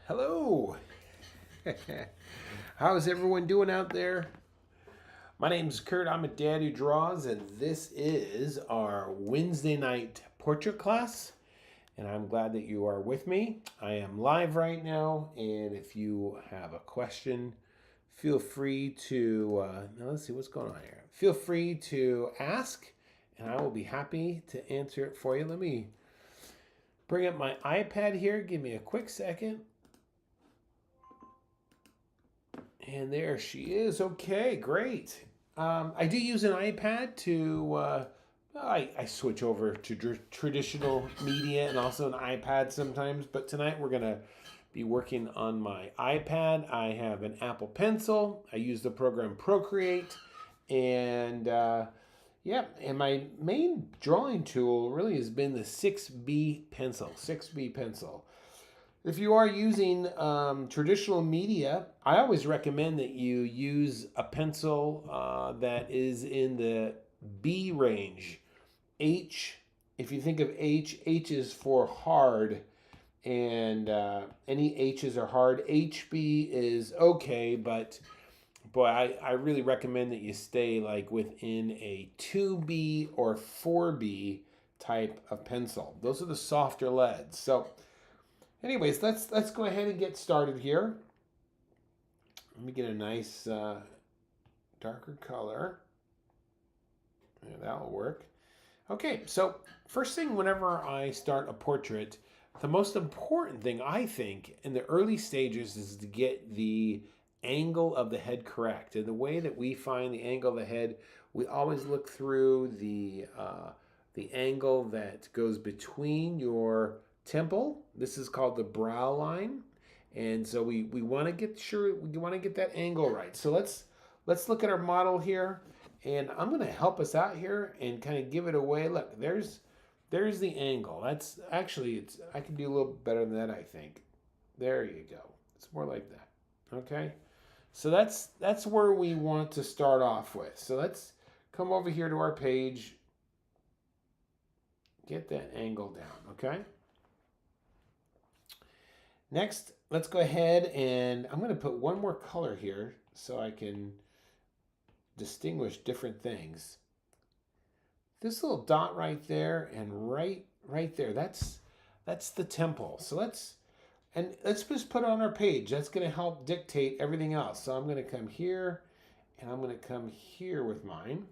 Hello. How's everyone doing out there? My name's Kurt. I'm a dad who draws, and this is our Wednesday night portrait class. And I'm glad that you are with me. I am live right now, and if you have a question, feel free to. Now let's see what's going on here. Feel free to ask, and I will be happy to answer it for you. Let me bring up my iPad here. Give me a quick second. And there she is. Okay, great. I do use an iPad to. I switch over to traditional media and also an iPad sometimes, but tonight we're going to be working on my iPad. I have an Apple Pencil. I use the program Procreate. And yeah, and my main drawing tool really has been the 6B pencil. 6B pencil. If you are using traditional media, I always recommend that you use a pencil that is in the B range. H, if you think of H is for hard, and any H's are hard. HB is okay, but boy, I really recommend that you stay like within a 2B or 4B type of pencil. Those are the softer leads. So anyways, let's go ahead and get started here. Let me get a nice darker color. Yeah, that'll work. Okay, so first thing whenever I start a portrait, the most important thing I think in the early stages is to get the angle of the head correct. And the way that we find the angle of the head, we always look through the angle that goes between your temple. This is called the brow line, and so we want to get sure we want to get that angle right. So let's look at our model here, and I'm going to help us out here and kind of give it away. Look, there's the angle. That's actually I can do a little better than that, I think. There you go. It's more like that. Okay, so that's where we want to start off with. So let's come over here to our page, get that angle down. Okay. Next, let's go ahead and I'm going to put one more color here so I can distinguish different things. This little dot right there and right there, that's the temple. So let's just put it on our page. That's going to help dictate everything else. So I'm going to come here and I'm going to come here with mine.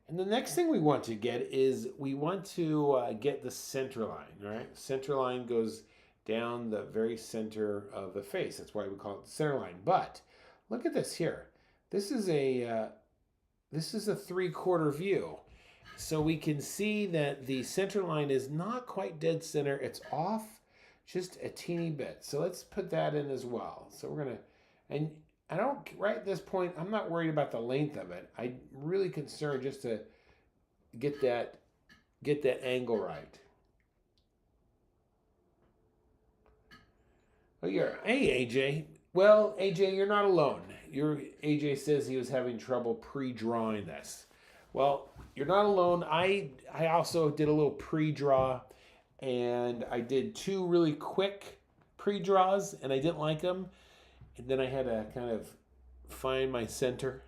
And the next thing we want to get is we want to get the center line, all right? Center line goes down the very center of the face. That's why we call it the center line. But look at this here. This is a 3/4 view. So we can see that the center line is not quite dead center. It's off just a teeny bit. So let's put that in as well. So we're going to, and I don't, right at this point, I'm not worried about the length of it. I'm really concerned just to get that angle right. Oh, hey AJ. Well, AJ, you're not alone. AJ says he was having trouble pre-drawing this. Well, you're not alone. I also did a little pre-draw, and I did 2 really quick pre-draws, and I didn't like them. And then I had to kind of find my center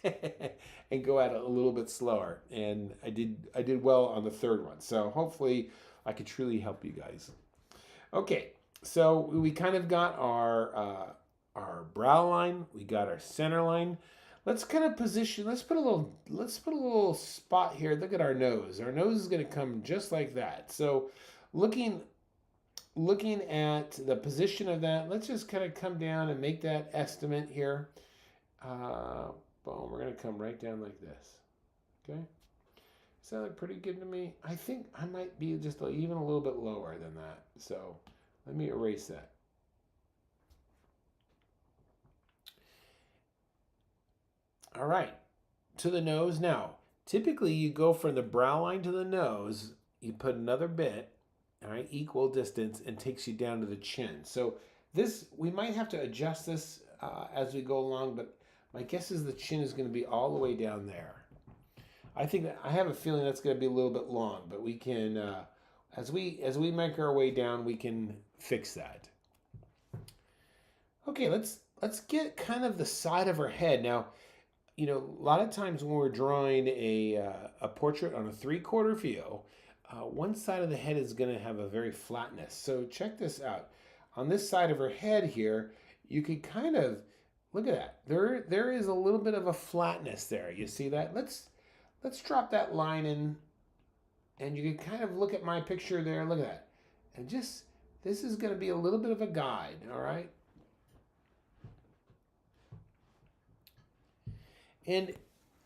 and go at it a little bit slower. And I did well on the 3rd one. So hopefully I could truly help you guys. Okay, so we kind of got our brow line. We got our center line. Let's kind of position. Let's put a little spot here. Look at our nose. Our nose is going to come just like that. So looking at the position of that, let's just kind of come down and make that estimate here. Boom, we're going to come right down like this. Okay. Does that look pretty good to me? I think I might be just even a little bit lower than that. So let me erase that. All right, to the nose. Now, typically you go from the brow line to the nose, you put another bit, all right, equal distance, and takes you down to the chin. So this, we might have to adjust this as we go along, but my guess is the chin is going to be all the way down there. I have a feeling that's going to be a little bit long, but we can, as we make our way down, we can fix that. Okay, let's get kind of the side of her head now. A lot of times when we're drawing a portrait on a 3/4 view, one side of the head is going to have a very flatness. So check this out. On this side of her head here, you could kind of look at that. There is a little bit of a flatness there. You see that? Let's drop that line in, and you can kind of look at my picture there. Look at that, and just this is going to be a little bit of a guide. All right. And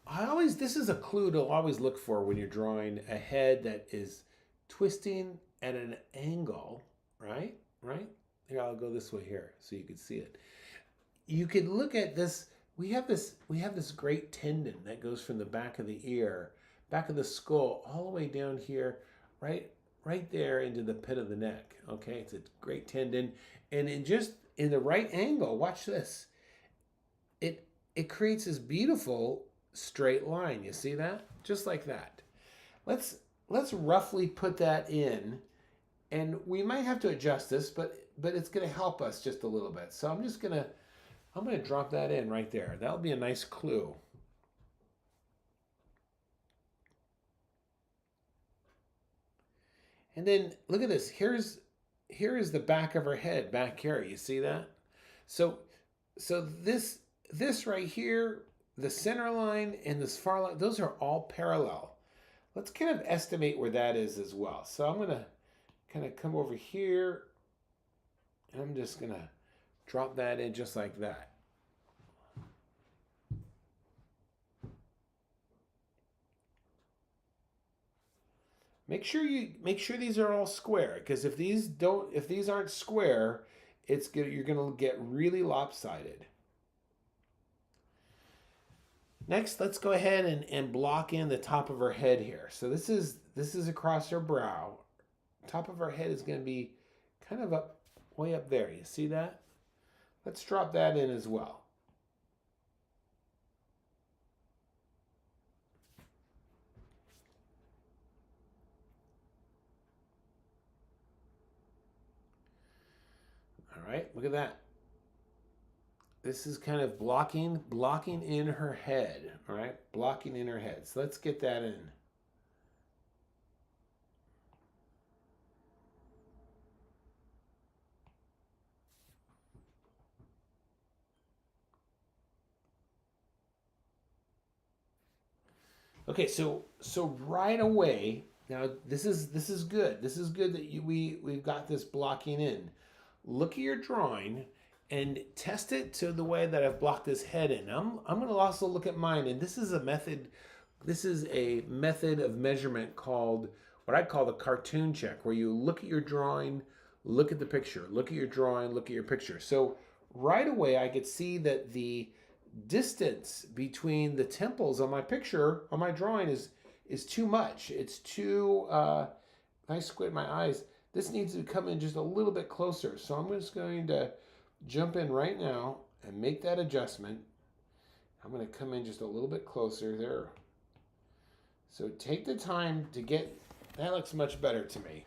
this is a clue to always look for when you're drawing a head that is twisting at an angle, right? Right? Here, I'll go this way here so you can see it. You could look at this. We have this great tendon that goes from the back of the ear, back of the skull, all the way down here, right there into the pit of the neck. Okay, it's a great tendon, and in the right angle, watch this. It creates this beautiful straight line. You see that? Just like that. Let's roughly put that in, and we might have to adjust this, but it's going to help us just a little bit. So I'm going to drop that in right there. That'll be a nice clue. And then look at this. Here is the back of her head back here. You see that? So this right here, the center line and this far line, those are all parallel. Let's kind of estimate where that is as well. So I'm going to kind of come over here, and I'm just going to drop that in just like that. Make sure these are all square, because if these aren't square, you're going to get really lopsided. Next, let's go ahead and block in the top of her head here. So this is across her brow. Top of her head is going to be kind of way up there. You see that? Let's drop that in as well. All right, look at that. This is kind of blocking in her head, all right? Blocking in her head. So let's get that in. Okay, so right away, now this is good. This is good that we've got this blocking in. Look at your drawing and test it to the way that I've blocked this head in. I'm going to also look at mine, and this is a method of measurement called what I call the cartoon check, where you look at your drawing, look at the picture, look at your drawing, look at your picture. So right away I could see that the distance between the temples on my picture, on my drawing, is too much. It's too, I squint my eyes. This needs to come in just a little bit closer. So I'm just going to jump in right now and make that adjustment. I'm going to come in just a little bit closer there. So take the time to get, that looks much better to me.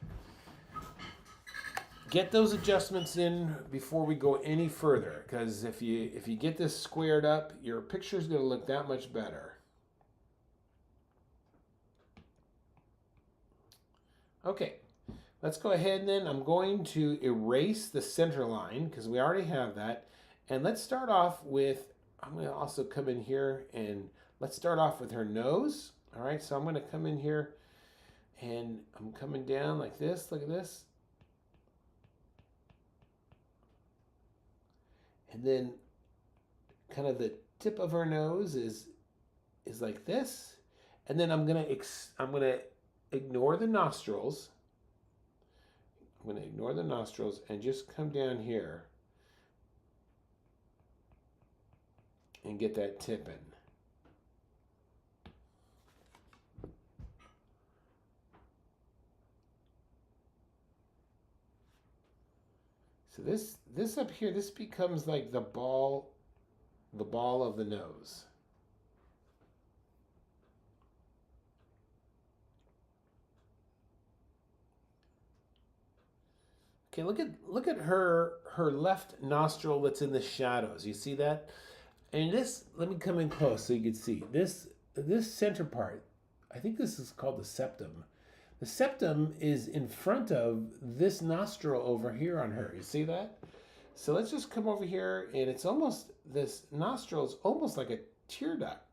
Get those adjustments in before we go any further, because if you get this squared up, your picture is going to look that much better. Okay. Let's go ahead and then I'm going to erase the center line because we already have that. And let's start off with, I'm going to also come in here and let's start off with her nose. All right, so I'm going to come in here and I'm coming down like this. Look at this. And then kind of the tip of her nose is like this. And then I'm going to ignore the nostrils. I'm going to ignore the nostrils and just come down here and get that tip in. So this up here, this becomes like the ball of the nose. Okay, look at her left nostril that's in the shadows. You see that? And this, let me come in close so you can see. This center part, I think this is called the septum. The septum is in front of this nostril over here on her. You see that? So let's just come over here, and it's almost, this nostril is almost like a tear duct.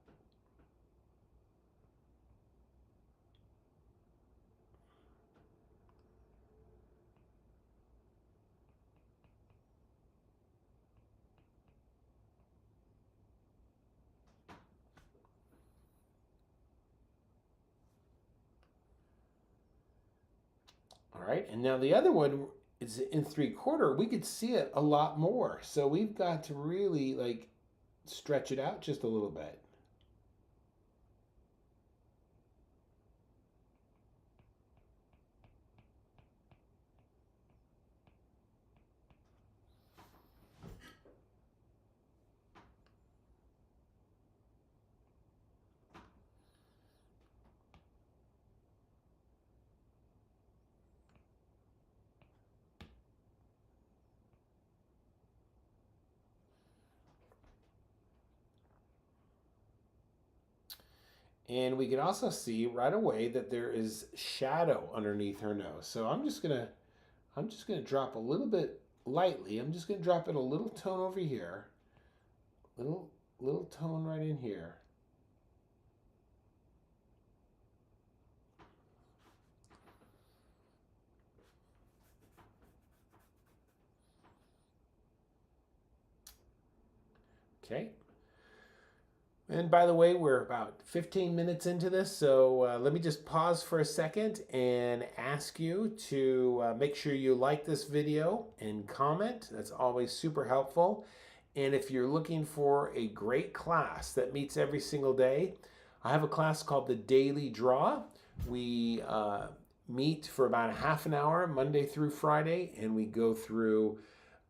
All right, and now the other one is in 3/4. We could see it a lot more. So we've got to really like stretch it out just a little bit. And we can also see right away that there is shadow underneath her nose. So I'm just gonna drop a little bit lightly. I'm just gonna drop it a little tone over here. Little tone right in here. Okay. And by the way, we're about 15 minutes into this, so let me just pause for a second and ask you to make sure you like this video and comment. That's always super helpful. And if you're looking for a great class that meets every single day, I have a class called the Daily Draw. We meet for about a half an hour, Monday through Friday, and we go through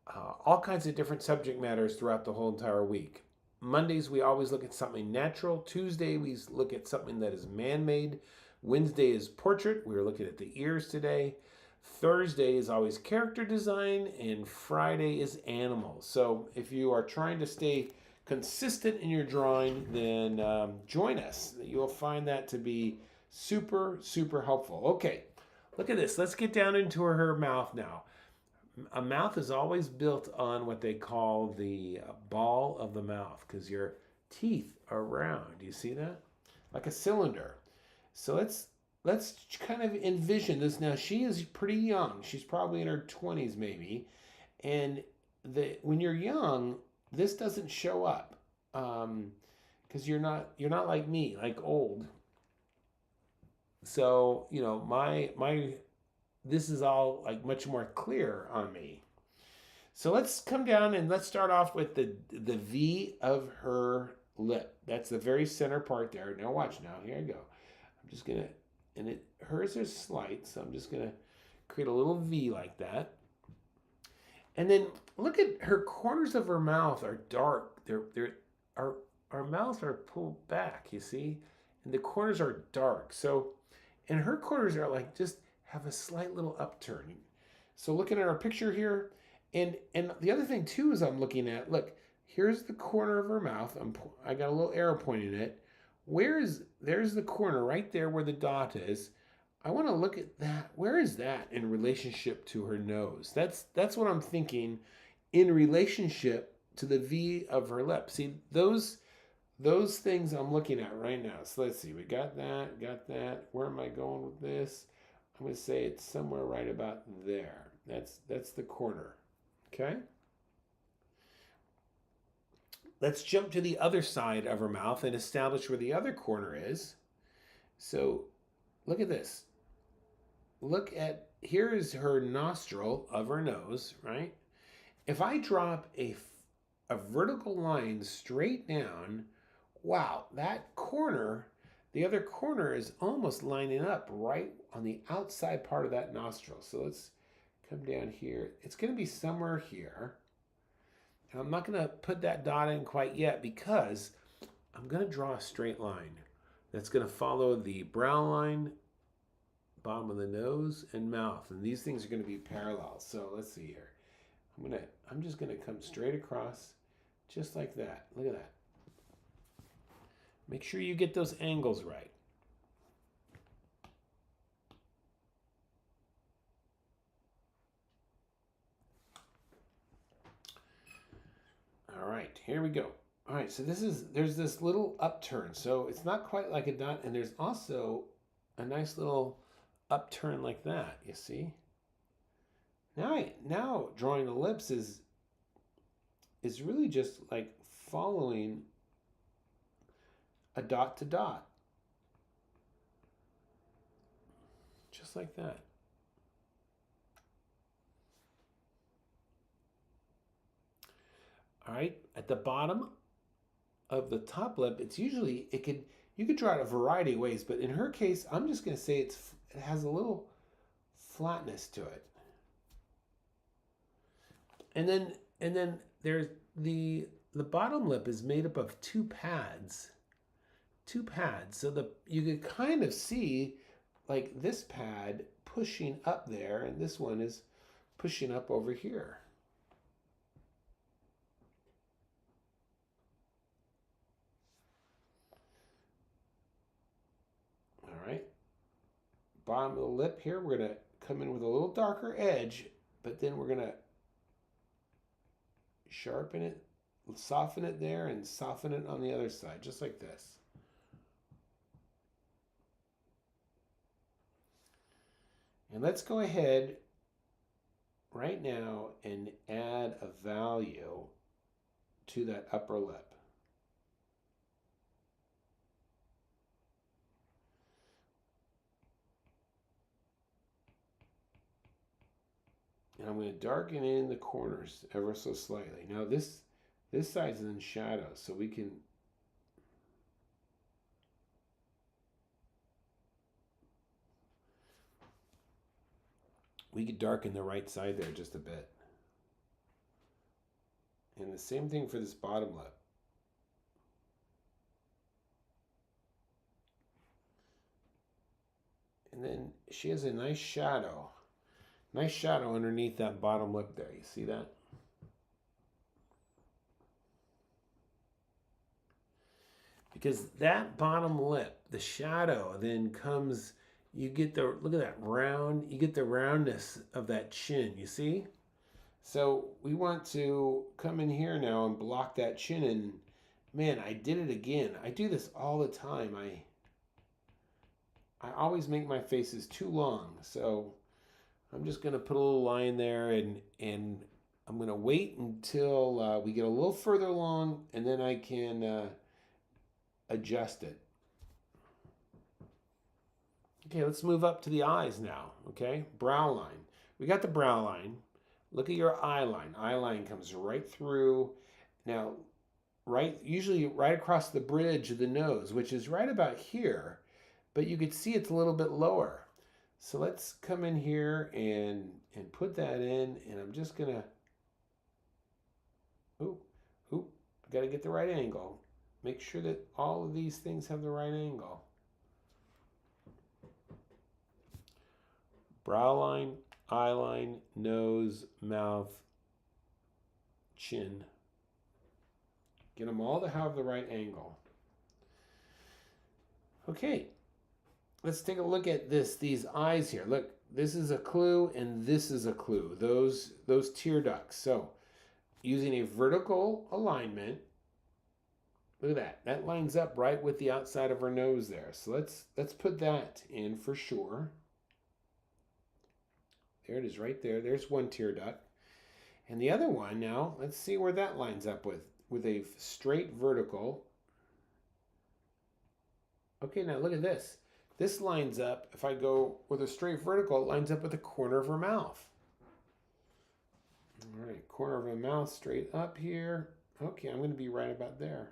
all kinds of different subject matters throughout the whole entire week. Mondays, we always look at something natural. Tuesday, we look at something that is man-made. Wednesday is portrait. We were looking at the ears today. Thursday is always character design. And Friday is animals. So if you are trying to stay consistent in your drawing, then join us. You'll find that to be super, super helpful. Okay, look at this. Let's get down into her mouth now. A mouth is always built on what they call the ball of the mouth because your teeth are round. You see that? Like a cylinder. So let's kind of envision this. Now she is pretty young. She's probably in her 20s maybe. And when you're young, this doesn't show up because you're not like me, like old. So, you know, my this is all like much more clear on me. So let's come down and let's start off with the V of her lip. That's the very center part there. Now watch now. Here I go. I'm just gonna, and hers is slight, so I'm just gonna create a little V like that. And then look at her corners of her mouth are dark. Our mouths are pulled back, you see? And the corners are dark. So, and her corners are like just have a slight little upturn. So looking at our picture here, and the other thing too is I'm looking at, look, here's the corner of her mouth. I got a little arrow pointing it. There's the corner right there where the dot is. I want to look at that. Where is that in relationship to her nose? That's what I'm thinking in relationship to the V of her lip. See, those things I'm looking at right now. So let's see. We got that. Where am I going with this? I'm going to say it's somewhere right about there. That's the corner. Okay? Let's jump to the other side of her mouth and establish where the other corner is. So look at this. Here is her nostril of her nose, right? If I drop a vertical line straight down, wow, that corner, the other corner is almost lining up right on the outside part of that nostril. So let's come down here. It's going to be somewhere here. And I'm not going to put that dot in quite yet because I'm going to draw a straight line that's going to follow the brown line, bottom of the nose and mouth, and these things are going to be parallel. So let's see here. I'm just gonna come straight across, just like that. Look at that. Make sure you get those angles right. All right, here we go. All right, so there's this little upturn. So it's not quite like a dot, and there's also a nice little upturn like that, you see? Now drawing ellipse is really just like following a dot to dot. Just like that. All right, at the bottom of the top lip, it's usually, you could draw it a variety of ways, but in her case, I'm just going to say it has a little flatness to it. And then there's the bottom lip is made up of two pads. So you could kind of see like this pad pushing up there, and this one is pushing up over here. All right. Bottom of the lip here, we're going to come in with a little darker edge, but then we're going to sharpen it, soften it there, and soften it on the other side, just like this. And let's go ahead right now and add a value to that upper lip. And I'm going to darken in the corners ever so slightly. Now this side's in shadow, so we could darken the right side there just a bit. And the same thing for this bottom lip. And then she has a nice shadow. Nice shadow underneath that bottom lip there. You see that? Because that bottom lip, the shadow then comes, you get the, look at that round, you get the roundness of that chin, you see? So we want to come in here now and block that chin, and man, I did it again. I do this all the time. I always make my faces too long, so I'm just going to put a little line there, and I'm going to wait until we get a little further along, and then I can adjust it. Okay, let's move up to the eyes now, okay? Brow line. We got the brow line. Look at your eye line. Eye line comes right through. Now, usually right across the bridge of the nose, which is right about here, but you could see it's a little bit lower. So let's come in here and put that in, and I'm just gonna, got to get the right angle. Make sure that all of these things have the right angle. Brow line, eye line, nose, mouth, chin. Get them all to have the right angle. Okay, let's take a look at these eyes here. Look, this is a clue and this is a clue. Those tear ducts. So using a vertical alignment, look at that. That lines up right with the outside of her nose there. So let's put that in for sure. There it is right there. There's one tear duct. And the other one now, let's see where that lines up with a straight vertical. Okay, now look at this. This lines up, if I go with a straight vertical, it lines up with the corner of her mouth. All right, corner of her mouth straight up here. Okay, I'm going to be right about there.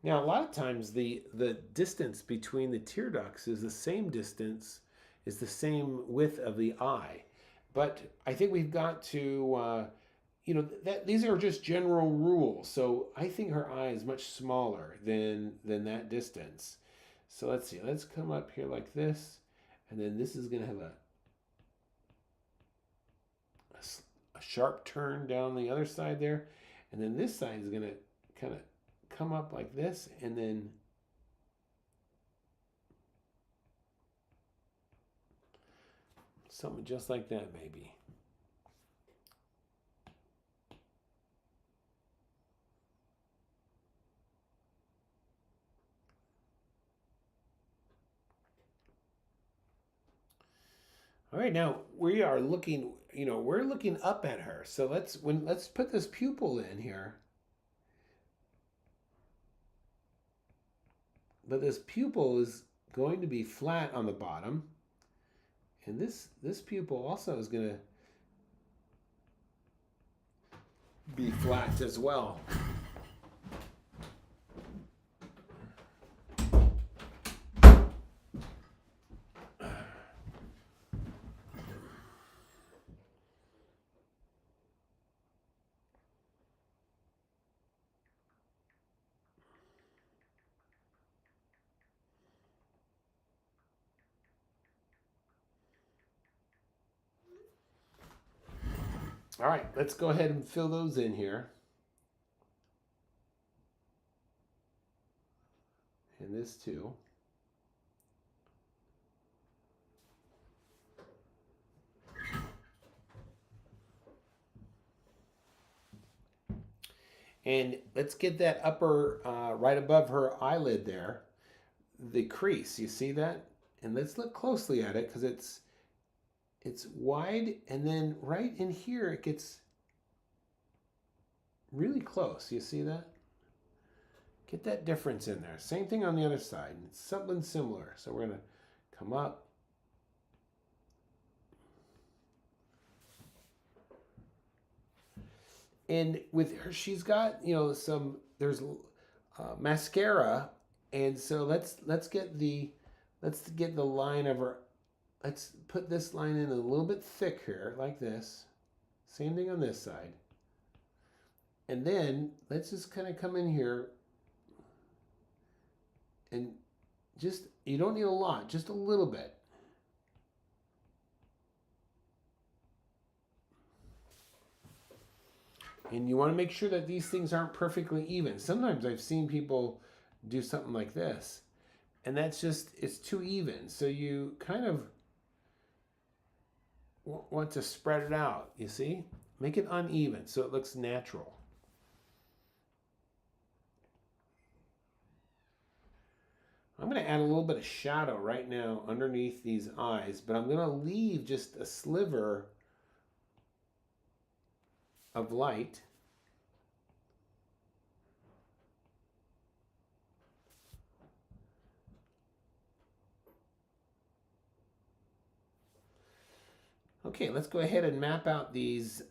Now, a lot of times the distance between the tear ducts is the same distance, is the same width of the eye. But I think we've got to that these are just general rules. So I think her eye is much smaller than that distance. So let's see. Let's come up here like this, and then this is going to have a sharp turn down the other side there, and then this side is going to kind of come up like this, and then something just like that maybe. All right, now we are looking, we're looking up at her. So let's put this pupil in here. But this pupil is going to be flat on the bottom. And this pupil also is going to be flat as well. All right, let's go ahead and fill those in here. And this too. And let's get that upper, right above her eyelid there, the crease. You see that? And let's look closely at it because it's wide, and then right in here it gets really close. You see that? Get that difference in there. Same thing on the other side. It's something similar. So we're going to come up. And with her, she's got, there's mascara, and so let's get the line of her. Let's put this line in a little bit thick here, like this. Same thing on this side. And then let's just kind of come in here and just, you don't need a lot, just a little bit. And you want to make sure that these things aren't perfectly even. Sometimes I've seen people do something like this, and that's just, it's too even. So you kind of want to spread it out, you see? Make it uneven so it looks natural. I'm going to add a little bit of shadow right now underneath these eyes, but I'm going to leave just a sliver of light. Okay, let's go ahead and map out these.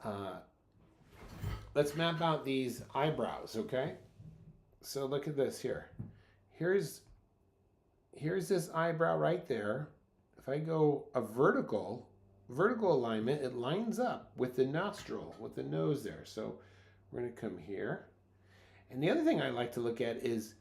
Let's map out these eyebrows. Okay, so look at this here. Here's this eyebrow right there. If I go a vertical alignment, it lines up with the nostril, with the nose there. So we're going to come here. And the other thing I like to look at is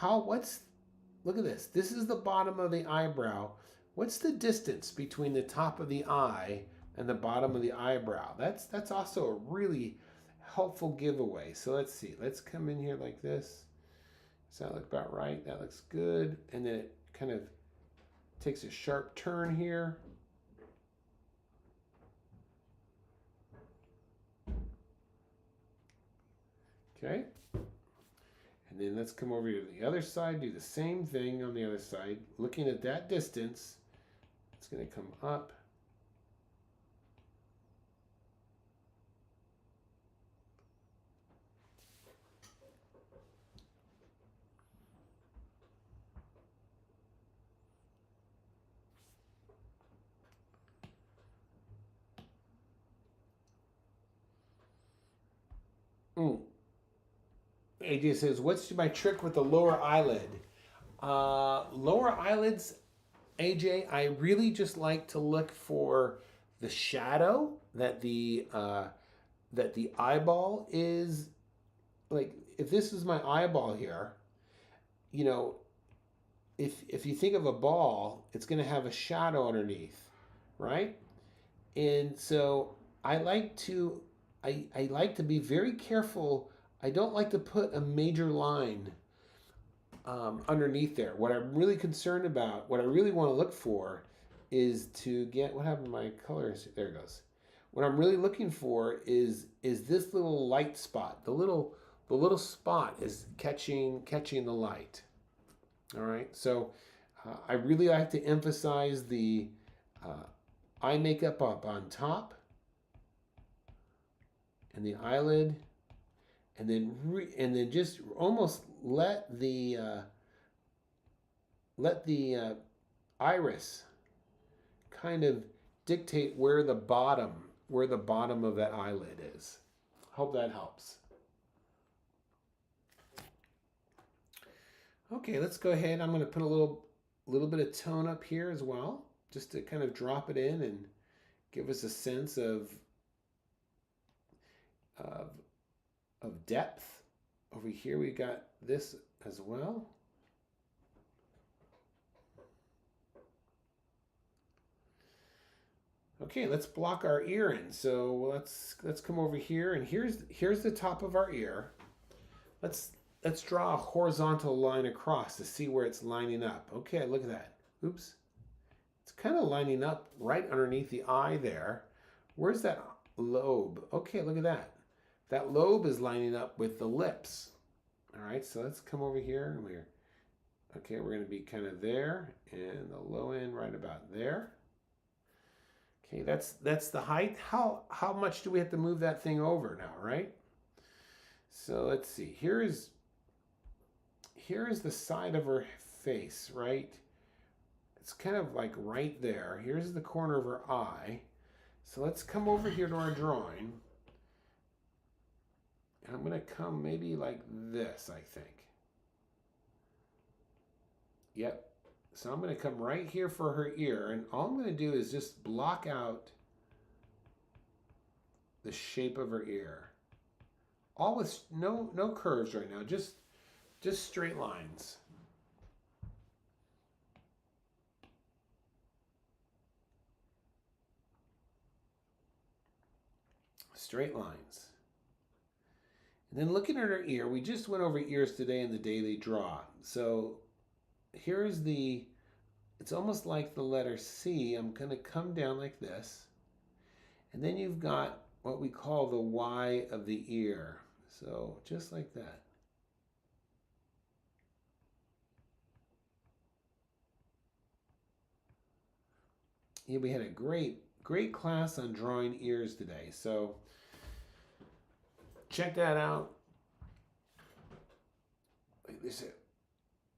look at this. This is the bottom of the eyebrow. What's the distance between the top of the eye and the bottom of the eyebrow? That's also a really helpful giveaway. So let's see. Let's come in here like this. Does that look about right? That looks good. And then it kind of takes a sharp turn here. Okay. And then let's come over to the other side, do the same thing on the other side. Looking at that distance, it's going to come up. AJ says, what's my trick with the lower eyelid? Lower eyelids, AJ, I really just like to look for the shadow that the that the eyeball is like, if this is my eyeball here, you know, if you think of a ball, it's going to have a shadow underneath, right? And so I like to I like to be very careful. I don't like to put a major line underneath there. What I'm really concerned about, what I really want to look for, is to get, what happened to my colors? There it goes. What I'm really looking for is this little light spot. The little spot is catching the light. All right. So I really like to emphasize the eye makeup up on top and the eyelid, and then just almost let the iris kind of dictate where the bottom of that eyelid is. Hope that helps. Okay, let's go ahead. I'm going to put a little bit of tone up here as well, just to kind of drop it in and give us a sense of depth. Over here we got this as well. Okay, let's block our ear in. So let's come over here, and here's the top of our ear. Let's draw a horizontal line across to see where it's lining up. Okay, look at that. Oops. It's kind of lining up right underneath the eye there. Where's that lobe? Okay, look at that. That lobe is lining up with the lips. All right, so let's come over here. Okay, we're going to be kind of there, and the low end right about there. Okay, that's the height. How much do we have to move that thing over now, right? So let's see. Here is the side of her face, right? It's kind of like right there. Here's the corner of her eye. So let's come over here to our drawing. And I'm going to come maybe like this, I think. Yep. So I'm going to come right here for her ear. And all I'm going to do is just block out the shape of her ear. All with no curves right now. Just straight lines. Straight lines. And then looking at her ear, we just went over ears today in the daily draw. So here's it's almost like the letter C. I'm going to come down like this. And then you've got what we call the Y of the ear. So just like that. Yeah, we had a great class on drawing ears today. So check that out.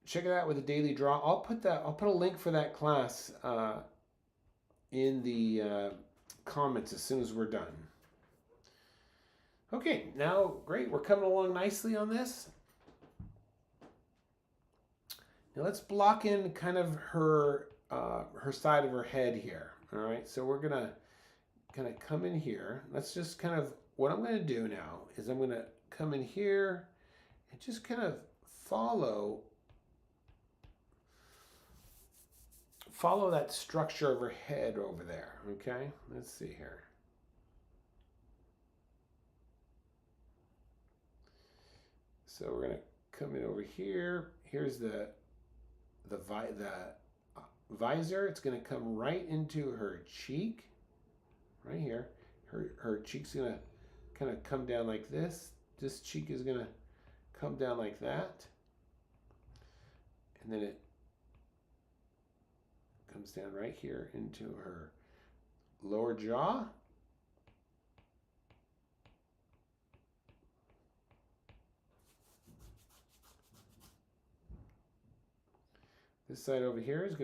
Check it out with the daily draw. I'll put a link for that class in the comments as soon as we're done. Okay, now great. We're coming along nicely on this. Now let's block in kind of her side of her head here. All right, so we're gonna kind of come in here. Let's just kind of, what I'm gonna do now is I'm gonna come in here and just kind of follow that structure of her head over there. Okay, let's see here. So we're gonna come in over here. Here's the visor. It's going to come right into her cheek, right here. Her cheek's going to kind of come down like this. This cheek is going to come down like that. And then it comes down right here into her lower jaw. This side over here is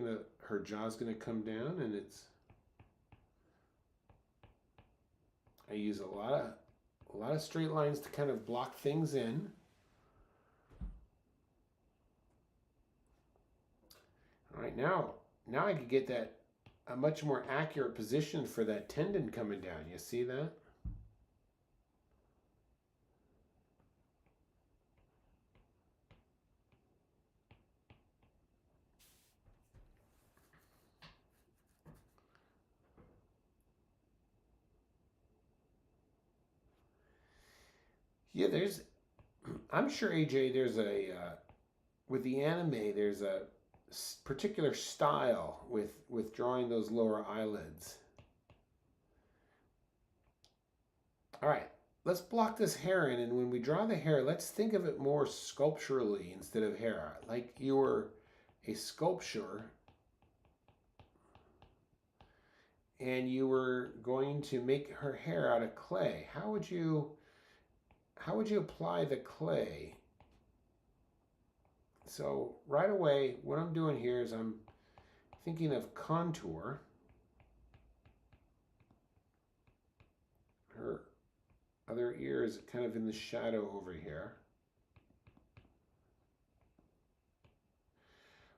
her jaw's gonna come down, and I use a lot of straight lines to kind of block things in. All right, now I can get a much more accurate position for that tendon coming down. You see that? Yeah, I'm sure AJ, with the anime, there's a particular style with drawing those lower eyelids. All right, let's block this hair in, and when we draw the hair, let's think of it more sculpturally instead of hair. Like you were a sculptor and you were going to make her hair out of clay. How would you apply the clay? So right away, what I'm doing here is I'm thinking of contour. Her other ear is kind of in the shadow over here.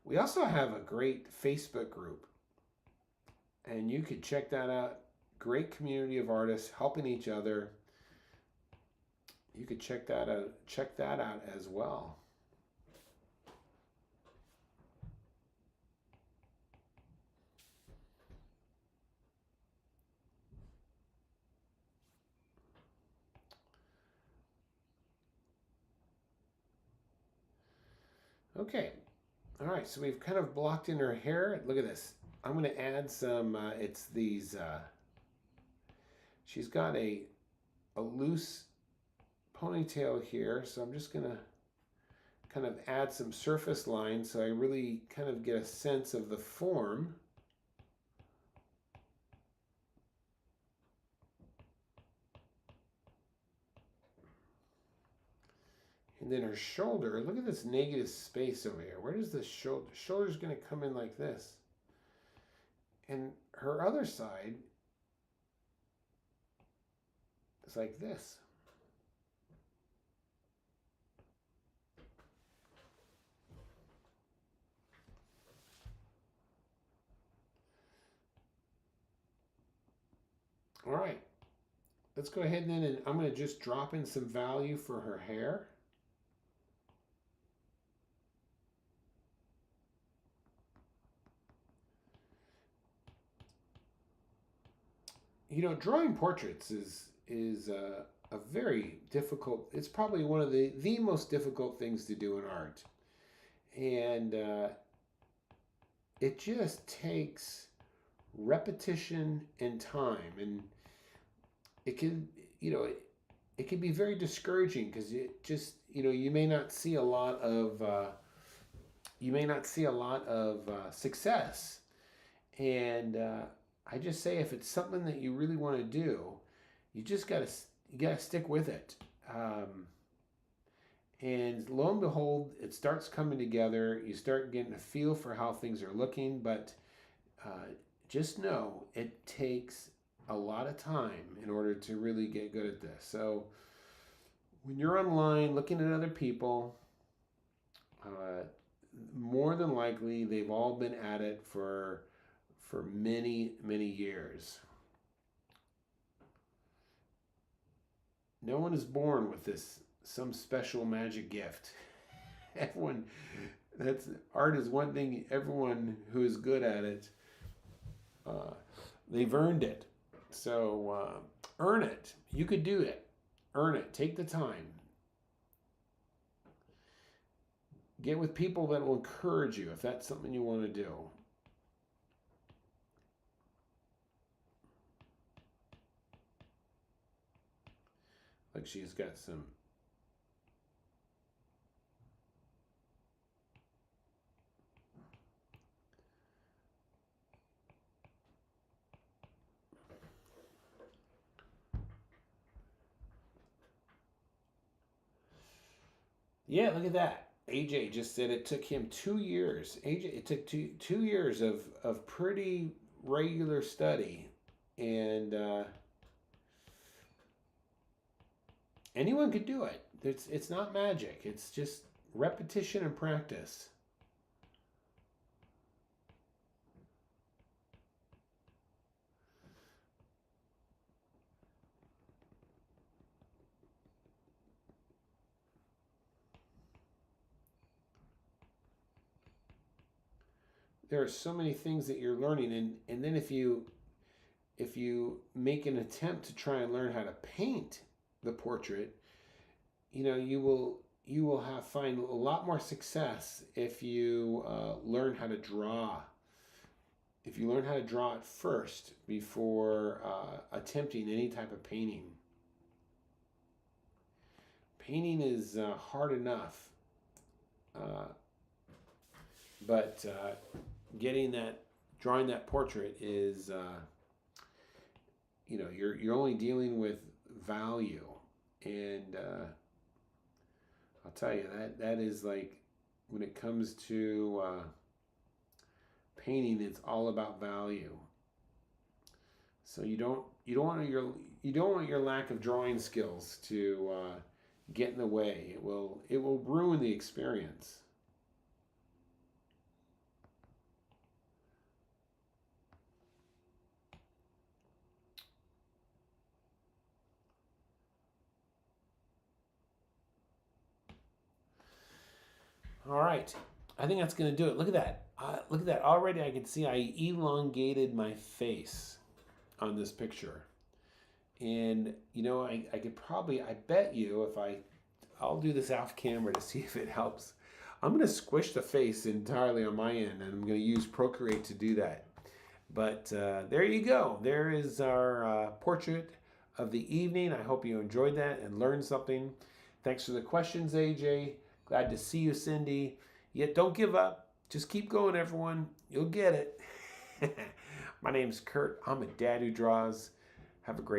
We also have a great Facebook group, and you could check that out. Great community of artists helping each other. You could check that out as well. Okay, all right, so we've kind of blocked in her hair. Look at this. I'm going to add some, it's these, she's got a loose ponytail here, so I'm just going to kind of add some surface lines so I really kind of get a sense of the form. And then her shoulder, look at this negative space over here. Where does the shoulder's going to come in like this? And her other side is like this. All right, let's go ahead and I'm going to just drop in some value for her hair. You know, drawing portraits is a very difficult. It's probably one of the most difficult things to do in art, and it just takes repetition and time, and it can it can be very discouraging because it just you may not see a lot of success, and I just say if it's something that you really want to do, you just gotta stick with it. And lo and behold, it starts coming together. You start getting a feel for how things are looking, but just know it takes a lot of time in order to really get good at this. So when you're online looking at other people, more than likely they've all been at it for many, many years. No one is born with some special magic gift. Art is one thing. Everyone who is good at it, they've earned it. So earn it. You could do it. Earn it. Take the time. Get with people that will encourage you if that's something you want to do. Like she's got some. Yeah, look at that. AJ just said it took him 2 years. It took two years of pretty regular study, and anyone could do it. It's not magic. It's just repetition and practice. There are so many things that you're learning, and then if you make an attempt to try and learn how to paint the portrait, you will have find a lot more success if you learn how to draw. If you learn how to draw it first before attempting any type of painting. Painting is hard enough, but drawing that portrait is, you're only dealing with value, and I'll tell you that is like when it comes to painting, it's all about value. So you don't want your lack of drawing skills to get in the way. It will ruin the experience. All right, I think that's gonna do it. Look at that. Look at that. Already I can see I elongated my face on this picture. And I could probably, I bet you if I'll do this off camera to see if it helps. I'm going to squish the face entirely on my end, and I'm going to use Procreate to do that. But there you go. There is our portrait of the evening. I hope you enjoyed that and learned something. Thanks for the questions, AJ. Glad to see you, Cindy. Yet don't give up. Just keep going, everyone. You'll get it. My name's Kurt. I'm a dad who draws. Have a great evening.